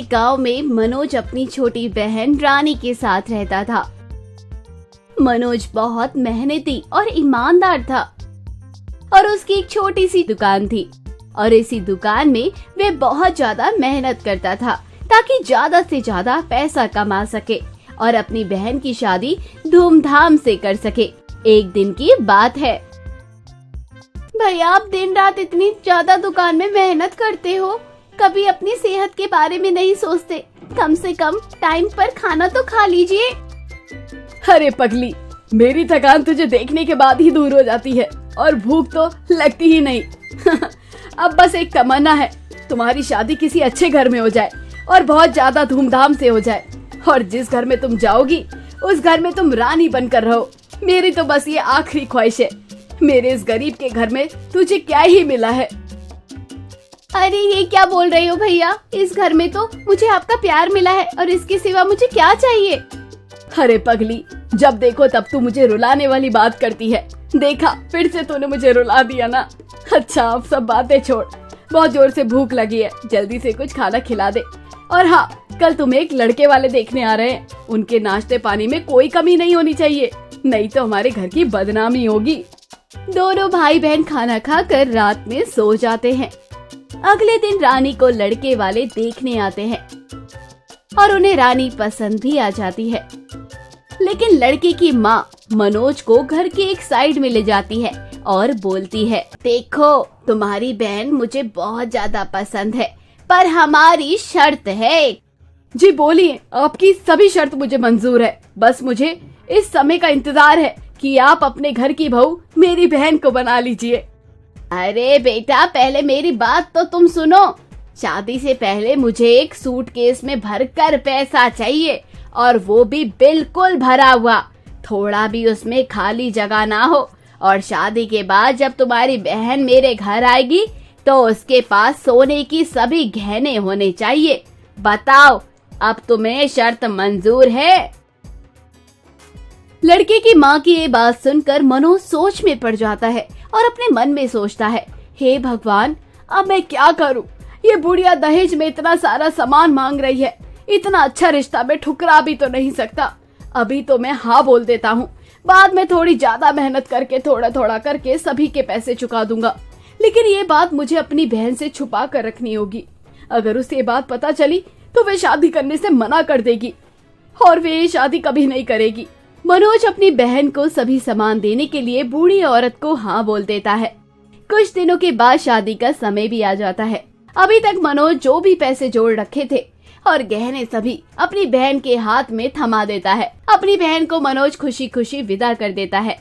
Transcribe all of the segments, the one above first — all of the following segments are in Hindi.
एक गांव में मनोज अपनी छोटी बहन रानी के साथ रहता था। मनोज बहुत मेहनती और ईमानदार था और उसकी एक छोटी सी दुकान थी और इसी दुकान में वे बहुत ज्यादा मेहनत करता था ताकि ज्यादा से ज्यादा पैसा कमा सके और अपनी बहन की शादी धूमधाम से कर सके। एक दिन की बात है। भैया, आप दिन रात इतनी ज्यादा दुकान में मेहनत करते हो, कभी अपनी सेहत के बारे में नहीं सोचते? कम से कम टाइम पर खाना तो खा लीजिए। अरे पगली, मेरी थकान तुझे देखने के बाद ही दूर हो जाती है और भूख तो लगती ही नहीं। अब बस एक तमन्ना है, तुम्हारी शादी किसी अच्छे घर में हो जाए और बहुत ज्यादा धूमधाम से हो जाए और जिस घर में तुम जाओगी उस घर में तुम रानी बनकर रहो। मेरी तो बस ये आखिरी ख्वाहिश है। मेरे इस गरीब के घर में तुझे क्या ही मिला है। अरे ये क्या बोल रहे हो भैया? इस घर में तो मुझे आपका प्यार मिला है और इसके सिवा मुझे क्या चाहिए? अरे पगली, जब देखो तब तू मुझे रुलाने वाली बात करती है। देखा, फिर से तूने मुझे रुला दिया ना। अच्छा, अब सब बातें छोड़, बहुत जोर से भूख लगी है, जल्दी से कुछ खाना खिला दे। और हाँ, कल तुम्हें एक लड़के वाले देखने आ रहे हैं। उनके नाश्ते पानी में कोई कमी नहीं होनी चाहिए, नहीं तो हमारे घर की बदनामी होगी। दोनों भाई बहन खाना खाकर रात में सो जाते हैं। अगले दिन रानी को लड़के वाले देखने आते हैं और उन्हें रानी पसंद भी आ जाती है। लेकिन लड़के की माँ मनोज को घर के एक साइड में ले जाती है और बोलती है, देखो, तुम्हारी बहन मुझे बहुत ज्यादा पसंद है, पर हमारी शर्त है। जी बोलिए, आपकी सभी शर्त मुझे मंजूर है। बस मुझे इस समय का इंतजार है कि आप अपने घर की बहू मेरी बहन को बना लीजिए। अरे बेटा, पहले मेरी बात तो तुम सुनो। शादी से पहले मुझे एक सूटकेस में भरकर पैसा चाहिए और वो भी बिल्कुल भरा हुआ, थोड़ा भी उसमें खाली जगह ना हो। और शादी के बाद जब तुम्हारी बहन मेरे घर आएगी तो उसके पास सोने की सभी गहने होने चाहिए। बताओ, अब तुम्हें शर्त मंजूर है? लड़के की माँ की ये बात सुनकर मनोज सोच में पड़ जाता है और अपने मन में सोचता है, हे भगवान, अब मैं क्या करूं? ये बुढ़िया दहेज में इतना सारा सामान मांग रही है, इतना अच्छा रिश्ता मैं ठुकरा भी तो नहीं सकता। अभी तो मैं हाँ बोल देता हूँ, बाद में थोड़ी ज्यादा मेहनत करके थोड़ा थोड़ा करके सभी के पैसे चुका दूंगा। लेकिन ये बात मुझे अपनी बहन से छुपा कर रखनी होगी। अगर उसे ये बात पता चली तो वे शादी करने से मना कर देगी और वे ये शादी कभी नहीं करेगी। मनोज अपनी बहन को सभी सामान देने के लिए बूढ़ी औरत को हाँ बोल देता है। कुछ दिनों के बाद शादी का समय भी आ जाता है। अभी तक मनोज जो भी पैसे जोड़ रखे थे और गहने सभी अपनी बहन के हाथ में थमा देता है। अपनी बहन को मनोज खुशी खुशी विदा कर देता है।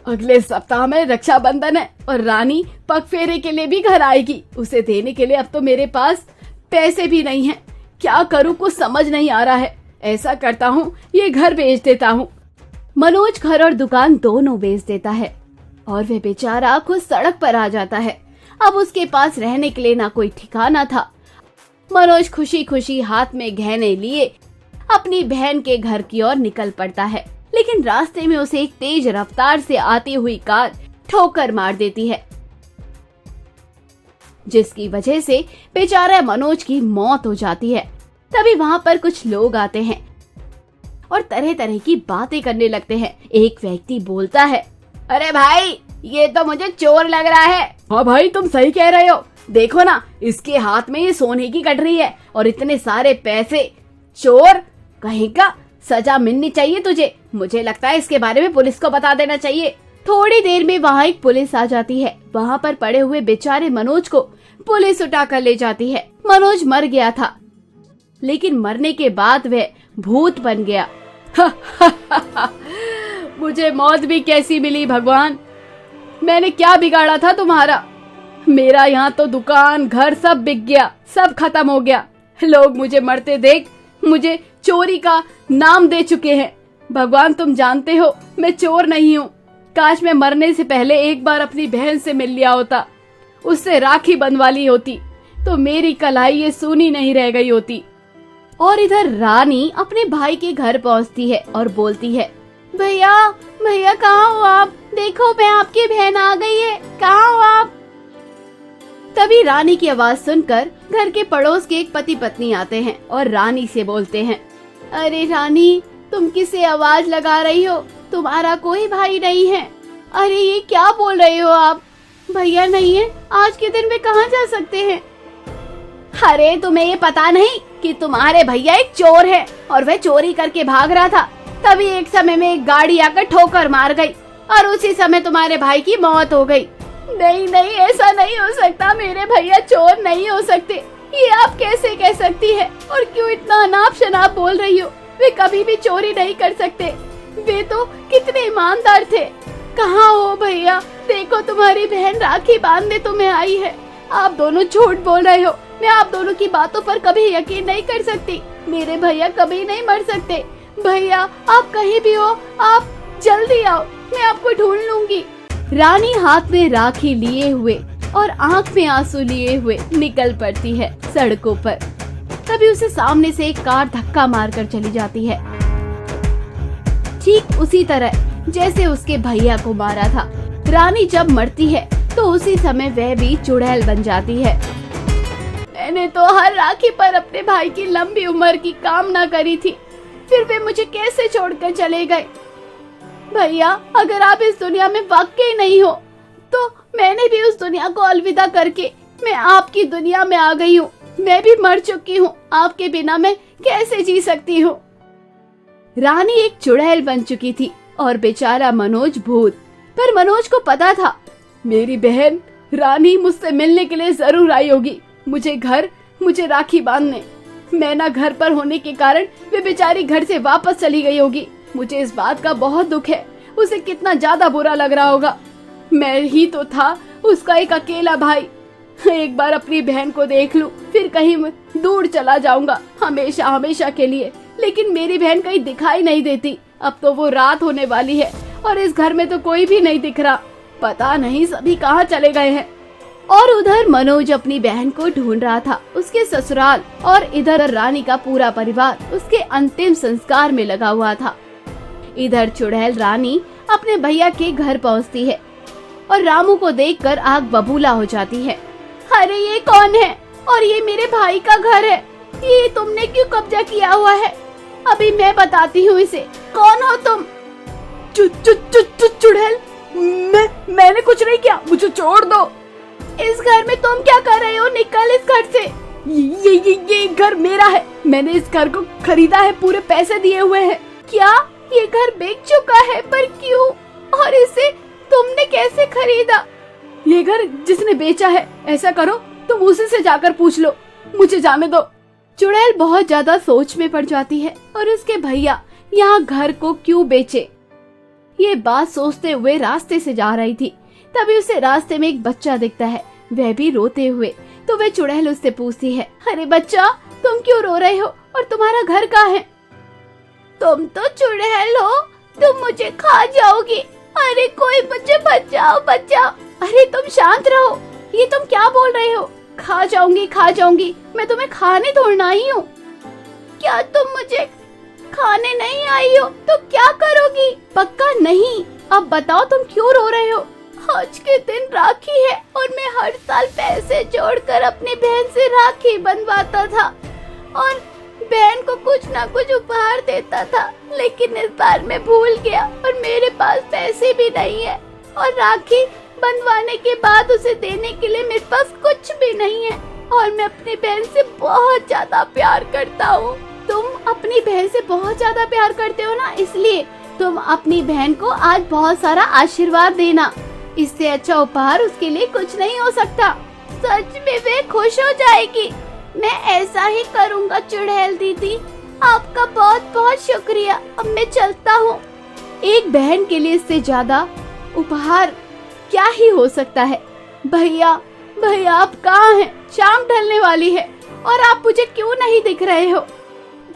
अगले सप्ताह में रक्षाबंधन है और रानी पगफेरे के लिए भी घर आएगी। उसे देने के लिए अब तो मेरे पास पैसे भी नहीं हैं। क्या करूं, कुछ समझ नहीं आ रहा है। ऐसा करता हूँ, ये घर बेच देता हूँ। मनोज घर और दुकान दोनों बेच देता है और वह बेचारा खुद सड़क पर आ जाता है। अब उसके पास रहने के लिए ना कोई ठिकाना था। मनोज खुशी खुशी हाथ में गहने लिए अपनी बहन के घर की ओर निकल पड़ता है। लेकिन रास्ते में उसे एक तेज रफ्तार से आती हुई कार ठोकर मार देती है, जिसकी वजह से बेचारा मनोज की मौत हो जाती है। तभी वहाँ पर कुछ लोग आते हैं और तरह तरह की बातें करने लगते हैं। एक व्यक्ति बोलता है, अरे भाई, ये तो मुझे चोर लग रहा है। हाँ भाई, तुम सही कह रहे हो। देखो ना, इसके हाथ में ये सोने की कटोरी है और इतने सारे पैसे। चोर कहीं का, सजा मिलनी चाहिए तुझे। मुझे लगता है इसके बारे में पुलिस को बता देना चाहिए। थोड़ी देर में वहाँ एक पुलिस आ जाती है। वहाँ पर पड़े हुए बेचारे मनोज को पुलिस उठा कर ले जाती है। मनोज मर गया था, लेकिन मरने के बाद वह भूत बन गया। मुझे मौत भी कैसी मिली भगवान? मैंने क्या बिगाड़ा था तुम्हारा? मेरा यहाँ तो दुकान घर सब बिक गया, सब खत्म हो गया। लोग मुझे मरते देख मुझे चोरी का नाम दे चुके हैं। भगवान, तुम जानते हो मैं चोर नहीं हूँ। काश मैं मरने से पहले एक बार अपनी बहन से मिल लिया होता, उससे राखी बंधवा ली होती तो मेरी कलाई ये सूनी नहीं रह गई होती। और इधर रानी अपने भाई के घर पहुंचती है और बोलती है, भैया, भैया कहाँ हो आप? देखो, मैं आपकी बहन आ गई है, कहाँ हो आप? तभी रानी की आवाज सुनकर घर के पड़ोस के एक पति पत्नी आते हैं और रानी से बोलते हैं, अरे रानी, तुम किसे आवाज लगा रही हो? तुम्हारा कोई भाई नहीं है। अरे ये क्या बोल रहे हो आप? भैया नहीं है, आज के दिन वे कहाँ जा सकते हैं? अरे तुम्हें ये पता नहीं कि तुम्हारे भैया एक चोर है और वह चोरी करके भाग रहा था। तभी एक समय में एक गाड़ी आकर ठोकर मार गई और उसी समय तुम्हारे भाई की मौत हो गई। नहीं नहीं, ऐसा नहीं हो सकता, मेरे भैया चोर नहीं हो सकते। ये आप कैसे कह सकती है? और क्यों इतना अनाप शनाप बोल रही हो? वे कभी भी चोरी नहीं कर सकते। वे तो कितने ईमानदार थे। कहाँ हो भैया? देखो तुम्हारी बहन राखी बांधने तुम्हें आई है। आप दोनों झूठ बोल रहे हो। मैं आप दोनों की बातों पर कभी यकीन नहीं कर सकती। मेरे भैया कभी नहीं मर सकते। भैया आप कहीं भी हो, आप जल्दी आओ, मैं आपको ढूंढ लूंगी। रानी हाथ में राखी लिए हुए और आंख में आंसू लिए हुए निकल पड़ती है सड़कों पर। तभी उसे सामने से एक कार धक्का मारकर चली जाती है, ठीक उसी तरह जैसे उसके भैया को मारा था। रानी जब मरती है तो उसी समय वह भी चुड़ैल बन जाती है। मैंने तो हर राखी पर अपने भाई की लंबी उम्र की कामना करी थी, फिर वे मुझे कैसे छोड़कर चले गए? भैया अगर आप इस दुनिया में वाकई नहीं हो तो मैंने भी उस दुनिया को अलविदा करके मैं आपकी दुनिया में आ गई हूँ। मैं भी मर चुकी हूँ, आपके बिना मैं कैसे जी सकती हूँ? रानी एक चुड़ैल बन चुकी थी और बेचारा मनोज भूत। पर मनोज को पता था मेरी बहन रानी मुझसे मिलने के लिए जरूर आई होगी, मुझे राखी बांधने। मैं ना घर पर होने के कारण वे बेचारी घर से वापस चली गई होगी। मुझे इस बात का बहुत दुख है, उसे कितना ज्यादा बुरा लग रहा होगा। मैं ही तो था उसका एक अकेला भाई। एक बार अपनी बहन को देख लूं, फिर कहीं दूर चला जाऊंगा हमेशा हमेशा के लिए। लेकिन मेरी बहन कहीं दिखाई नहीं देती। अब तो वो रात होने वाली है और इस घर में तो कोई भी नहीं दिख रहा। पता नहीं सभी कहाँ चले गए हैं। और उधर मनोज अपनी बहन को ढूंढ रहा था, उसके ससुराल, और इधर रानी का पूरा परिवार उसके अंतिम संस्कार में लगा हुआ था। इधर चुड़ैल रानी अपने भैया के घर पहुंचती है और रामू को देखकर आग बबूला हो जाती है। अरे ये कौन है? और ये मेरे भाई का घर है। ये तुमने क्यों कब्जा किया हुआ है? अभी मैं बताती हूँ इसे। कौन हो तुम? चुड़ैल, मैंने कुछ नहीं किया, मुझे छोड़ दो। इस घर में तुम क्या कर रहे हो? निकल इस घर से। ये घर मेरा है। मैंने इस घर को खरीदा है, पूरे पैसे दिए हुए हैं। क्या ये घर बिक चुका है? पर क्यों? और इसे तुमने कैसे खरीदा? ये घर जिसने बेचा है, ऐसा करो तुम उसी से जाकर पूछ लो, मुझे जाने दो। चुड़ैल बहुत ज्यादा सोच में पड़ जाती है और उसके भैया यहाँ घर को क्यों बेचे, ये बात सोचते हुए रास्ते से जा रही थी। तभी उसे रास्ते में एक बच्चा दिखता है, वह भी रोते हुए। तो वह चुड़ैल उससे पूछती है, अरे बच्चा, तुम क्यों रो रहे हो और तुम्हारा घर कहाँ है? तुम तो चुड़ैल हो, तुम मुझे खा जाओगी। अरे कोई मुझे बचाओ बचाओ। अरे तुम शांत रहो, ये तुम क्या बोल रहे हो? खा जाऊंगी, मैं तुम्हें खाने थोड़ना ही हूँ। क्या तुम मुझे खाने नहीं आई हो तो क्या करोगी? पक्का नहीं। अब बताओ तुम क्यों रो रहे हो? आज के दिन राखी है और मैं हर साल पैसे जोड़कर अपनी बहन से राखी बंधवाता था और बहन को कुछ ना कुछ उपहार देता था। लेकिन इस बार मैं भूल गया और मेरे पास पैसे भी नहीं है और राखी बंधवाने के बाद उसे देने के लिए मेरे पास कुछ भी नहीं है। और मैं अपनी बहन से बहुत ज्यादा प्यार करता हूँ। तुम अपनी बहन से बहुत ज्यादा प्यार करते हो ना, इसलिए तुम अपनी बहन को आज बहुत सारा आशीर्वाद देना। इससे अच्छा उपहार उसके लिए कुछ नहीं हो सकता। सच में वे खुश हो जाएगी। मैं ऐसा ही करूँगा चुड़ैल दीदी, आपका बहुत बहुत शुक्रिया। अब मैं चलता हूँ। एक बहन के लिए इससे ज्यादा उपहार क्या ही हो सकता है। भैया आप कहाँ हैं? शाम ढलने वाली है और आप मुझे क्यों नहीं दिख रहे हो?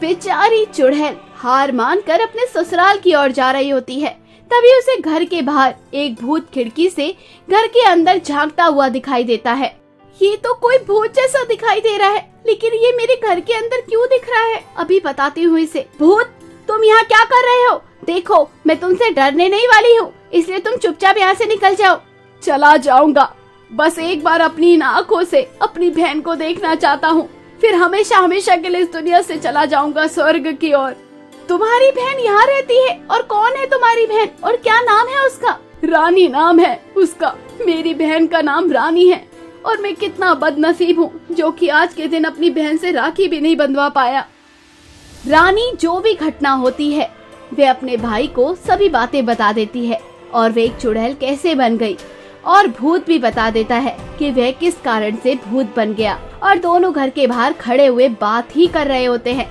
बेचारी चुड़ैल हार मानकर अपने ससुराल की ओर जा रही होती है। तभी उसे घर के बाहर एक भूत खिड़की से घर के अंदर झांकता हुआ दिखाई देता है। ये तो कोई भूत जैसा दिखाई दे रहा है, लेकिन ये मेरे घर के अंदर क्यों दिख रहा है? अभी बताती हूँ इसे। भूत, तुम यहाँ क्या कर रहे हो? देखो, मैं तुमसे डरने नहीं वाली हूँ, इसलिए तुम चुपचाप यहाँ से निकल जाओ। चला जाऊंगा, बस एक बार अपनी इन आँखों से अपनी बहन को देखना चाहता हूँ, फिर हमेशा हमेशा के लिए इस दुनिया से चला जाऊंगा स्वर्ग की ओर। तुम्हारी बहन यहाँ रहती है? और कौन है तुम्हारी बहन और क्या नाम है उसका? रानी नाम है उसका। मेरी बहन का नाम रानी है और मैं कितना बदनसीब हूँ जो कि आज के दिन अपनी बहन से राखी भी नहीं बंधवा पाया। रानी जो भी घटना होती है वे अपने भाई को सभी बातें बता देती है और वे एक चुड़ैल कैसे बन गई और भूत भी बता देता है कि वह किस कारण से भूत बन गया। और दोनों घर के बाहर खड़े हुए बात ही कर रहे होते हैं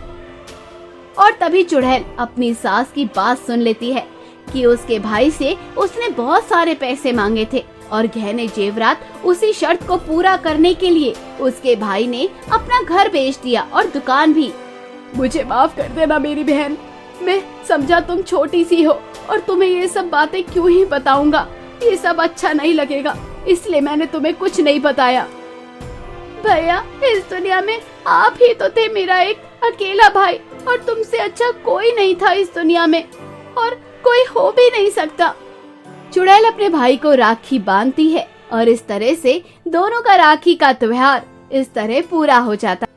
और तभी चुड़ैल अपनी सास की बात सुन लेती है कि उसके भाई से उसने बहुत सारे पैसे मांगे थे और गहने जेवरात उसी शर्त को पूरा करने के लिए उसके भाई ने अपना घर बेच दिया और दुकान भी। मुझे माफ कर देना मेरी बहन, मैं समझा तुम छोटी सी हो और तुम्हें ये सब बातें क्यों ही बताऊंगा, ये सब अच्छा नहीं लगेगा, इसलिए मैंने तुम्हें कुछ नहीं बताया। भैया, इस दुनिया में आप ही तो थे मेरा एक अकेला भाई और तुमसे अच्छा कोई नहीं था इस दुनिया में और कोई हो भी नहीं सकता। चुड़ैल अपने भाई को राखी बांधती है और इस तरह से दोनों का राखी का त्योहार इस तरह पूरा हो जाता।